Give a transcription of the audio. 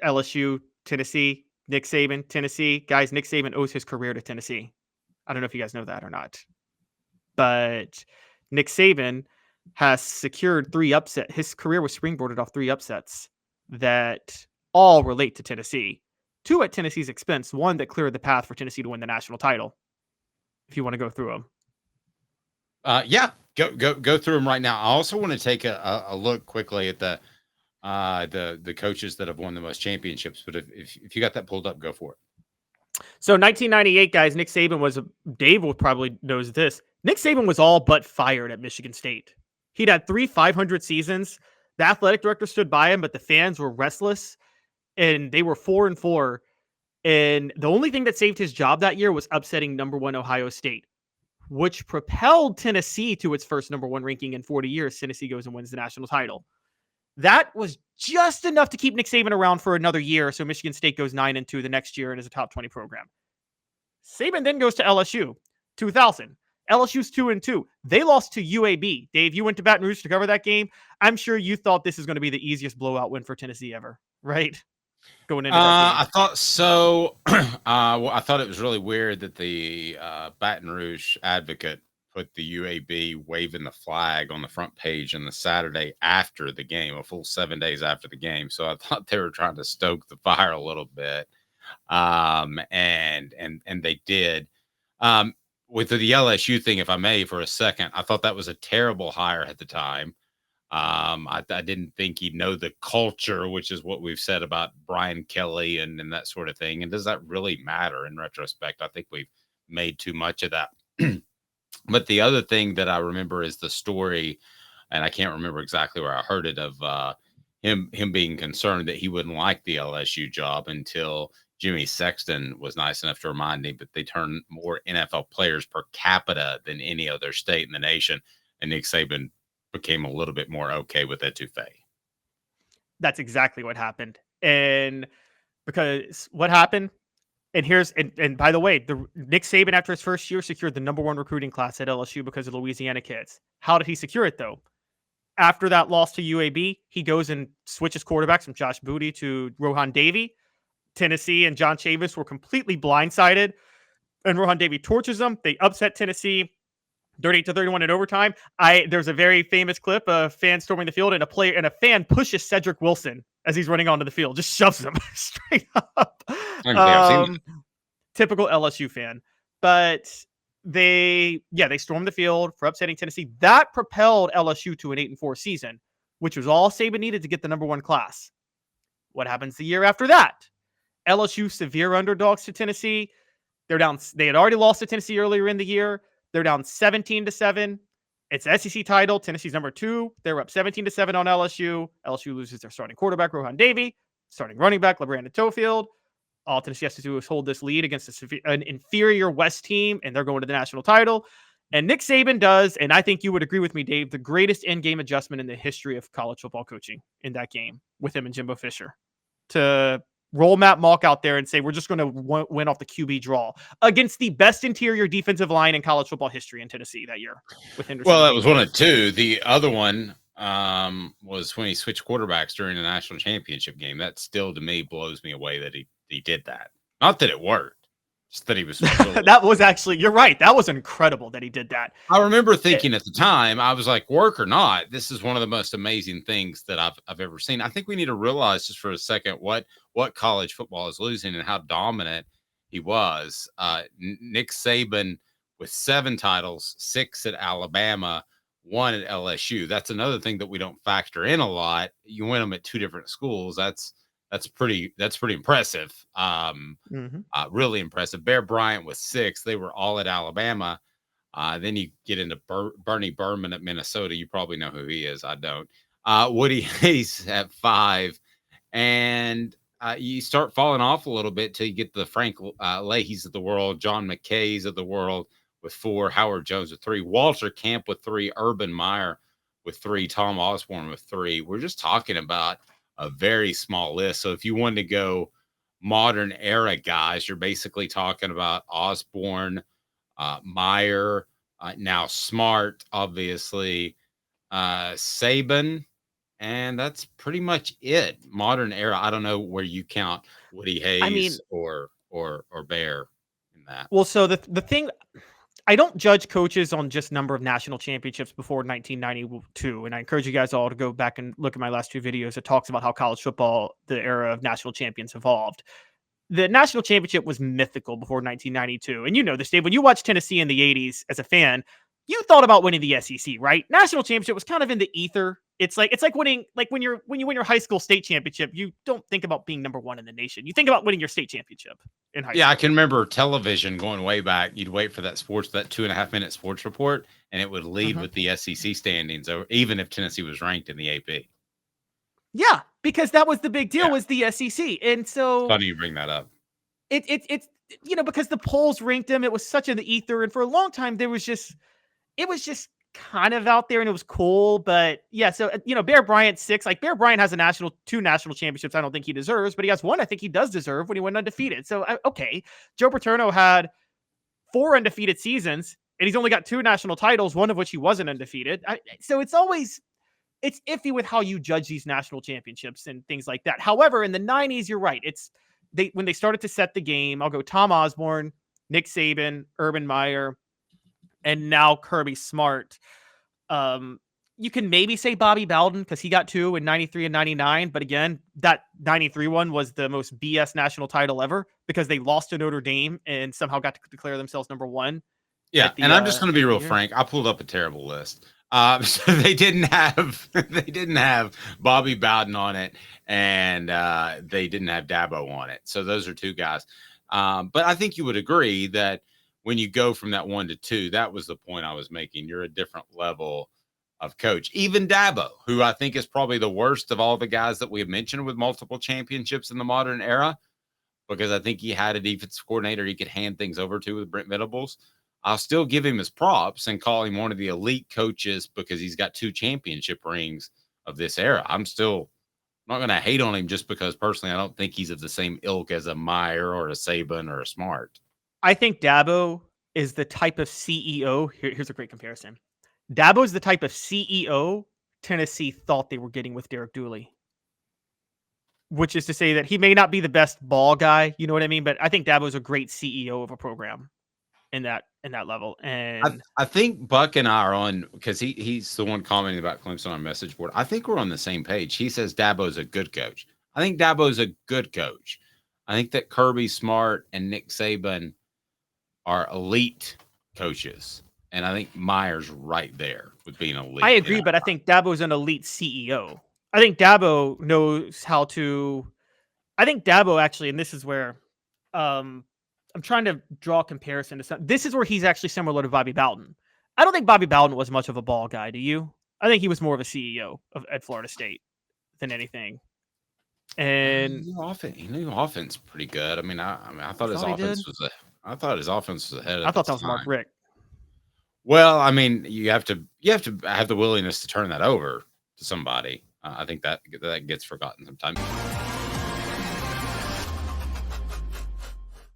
LSU, Tennessee, Nick Saban, Tennessee. Guys, Nick Saban owes his career to Tennessee. I don't know if you guys know that or not. But Nick Saban has secured 3 upsets. His career was springboarded off 3 upsets that all relate to Tennessee. 2 at Tennessee's expense, 1 that cleared the path for Tennessee to win the national title. If you want to go through them. Yeah, go through them right now. I also want to take a look quickly at the coaches that have won the most championships. But if you got that pulled up, go for it. So 1998, guys, Nick Saban was, Dave will probably knows this. Nick Saban was all but fired at Michigan State. He'd had 3 500 seasons. The athletic director stood by him, but the fans were restless, and they were 4-4. And the only thing that saved his job that year was upsetting number 1 Ohio State, which propelled Tennessee to its first number 1 ranking in 40 years. Tennessee goes and wins the national title. That was just enough to keep Nick Saban around for another year. So Michigan State goes 9-2 the next year and is a top 20 program. Saban then goes to LSU, 2000. LSU's 2-2. They lost to UAB. Dave, you went to Baton Rouge to cover that game. I'm sure you thought this is going to be the easiest blowout win for Tennessee ever, right? Going into that game. I thought so. Well, I thought it was really weird that the Baton Rouge Advocate put the UAB waving the flag on the front page on the Saturday after the game, a full 7 days after the game. So I thought they were trying to stoke the fire a little bit, and they did. With the LSU thing, if I may, for a second, I thought that was a terrible hire at the time. I didn't think he'd know the culture, which is what we've said about Brian Kelly and that sort of thing. And does that really matter in retrospect? I think we've made too much of that. But the other thing that I remember is the story, and I can't remember exactly where I heard it, of him being concerned that he wouldn't like the LSU job until Jimmy Sexton was nice enough to remind him that they turn more NFL players per capita than any other state in the nation. And Nick Saban became a little bit more okay with etouffee. That's exactly what happened. And because what happened, and by the way, the Nick Saban after his first year secured the number 1 recruiting class at LSU because of Louisiana kids. How did he secure it though? After that loss to UAB, he goes and switches quarterbacks from Josh Booty to Rohan Davey. Tennessee and John Chavis were completely blindsided, and Rohan Davey torches them. They upset Tennessee 38-31 in overtime. There's a very famous clip of fans storming the field, and a fan pushes Cedric Wilson as he's running onto the field, just shoves him straight up. Typical LSU fan. But they stormed the field for upsetting Tennessee. That propelled LSU to an 8-4 season, which was all Saban needed to get the number 1 class. What happens the year after that? LSU severe underdogs to Tennessee. They're down. They had already lost to Tennessee earlier in the year. They're down 17-7. It's SEC title. Tennessee's number 2. They're up 17-7 on LSU. LSU loses their starting quarterback, Rohan Davey, starting running back, LeBrandon Tofield. All Tennessee has to do is hold this lead against an inferior West team, and they're going to the national title. And Nick Saban does, and I think you would agree with me, Dave, the greatest in-game adjustment in the history of college football coaching in that game with him and Jimbo Fisher to roll Matt Malk out there and say, we're just going to win off the QB draw against the best interior defensive line in college football history in Tennessee that year with Henderson. Well, that was one of 2. The other one was when he switched quarterbacks during the national championship game. That still, to me, blows me away that he did that. Not that it worked. Just that he was. That was actually, you're right. That was incredible that he did that. I remember thinking at the time, I was like, work or not, this is one of the most amazing things that I've ever seen. I think we need to realize just for a second what college football is losing and how dominant he was. Nick Saban with 7 titles, 6 at Alabama, 1 at LSU. That's another thing that we don't factor in a lot. You win them at 2 different schools. That's pretty impressive. Really impressive. Bear Bryant with 6. They were all at Alabama. Then you get into Bernie Berman at Minnesota. You probably know who he is. I don't. Woody Hayes at 5. And you start falling off a little bit till you get the Frank Leahy's of the world, John McKay's of the world with 4, Howard Jones with 3, Walter Camp with 3, Urban Meyer with 3, Tom Osborne with 3. We're just talking about a very small list. So if you wanted to go modern era guys, you're basically talking about Osborne, Meyer, now Smart, obviously, Saban, And that's pretty much it. Modern era. I don't know where you count Woody I mean, Hayes or Bear in that. well, so the thing, I don't judge coaches on just number of national championships before 1992, and I encourage you guys all to go back and look at my last two videos. It talks about how college football, the era of national champions, evolved. The national championship was mythical before 1992, and you know this, Dave. When you watched Tennessee in the 80s as a fan, you thought about winning the SEC, right? National championship was kind of in the ether. It's like winning, like when you win your high school state championship, you don't think about being number one in the nation. You think about winning your state championship in high Yeah, I school. can remember television going way back. You'd wait for that 2.5 minute sports report, and it would lead Mhm. with the SEC standings, or even if Tennessee was ranked in the AP. Yeah, because that was the big deal Yeah, was the SEC, and it's so funny you bring that up. it's because the polls ranked them, it was such in the ether, and for a long time it was just kind of out there, and it was cool. But yeah, so Bear Bryant 6, like Bear Bryant has two national championships. I don't think he deserves, but he has one I think he does deserve when he went undefeated. So okay, Joe Paterno had 4 undefeated seasons, and he's only got 2 national titles, one of which he wasn't undefeated. So it's iffy with how you judge these national championships and things like that. However, in the 90s, you're right. When they started to set the game, I'll go Tom Osborne, Nick Saban, Urban Meyer, and now Kirby Smart. You can maybe say Bobby Bowden because he got 2 in 93 and 99. But again, that 93 one was the most BS national title ever because they lost to Notre Dame and somehow got to declare themselves number one Yeah, at the and I'm just going to be end of the real year. frank. I pulled up a terrible list. So they didn't have Bobby Bowden on it, and they didn't have Dabo on it. So those are 2 guys. But I think you would agree that when you go from that 1 to 2, that was the point I was making. You're a different level of coach. Even Dabo, who I think is probably the worst of all the guys that we have mentioned with multiple championships in the modern era, because I think he had a defensive coordinator he could hand things over to with Brent Venables. I'll still give him his props and call him one of the elite coaches because he's got 2 championship rings of this era. I'm still not going to hate on him just because personally I don't think he's of the same ilk as a Meyer or a Saban or a Smart. I think Dabo is the type of CEO. Here's a great comparison. Dabo is the type of CEO Tennessee thought they were getting with Derek Dooley, which is to say that he may not be the best ball guy, you know what I mean? But I think Dabo is a great CEO of a program in that level. And I think Buck and I are on because he's the one commenting about Clemson on message board. I think we're on the same page. He says Dabo's a good coach. I think Dabo's a good coach. I think that Kirby Smart and Nick Saban are elite coaches. And I think Meyer's right there with being elite. I agree, but I think Dabo's an elite CEO. I think Dabo knows how to. I think Dabo actually, and this is where I'm trying to draw a comparison to some. This is where he's actually similar to Bobby Bowden. I don't think Bobby Bowden was much of a ball guy. Do you? I think he was more of a CEO at Florida State than anything. And he knew offense pretty good. I thought his offense was ahead I at the thought that was Mark time. Richt. Well, you have to have the willingness to turn that over to somebody. I think that gets forgotten sometimes.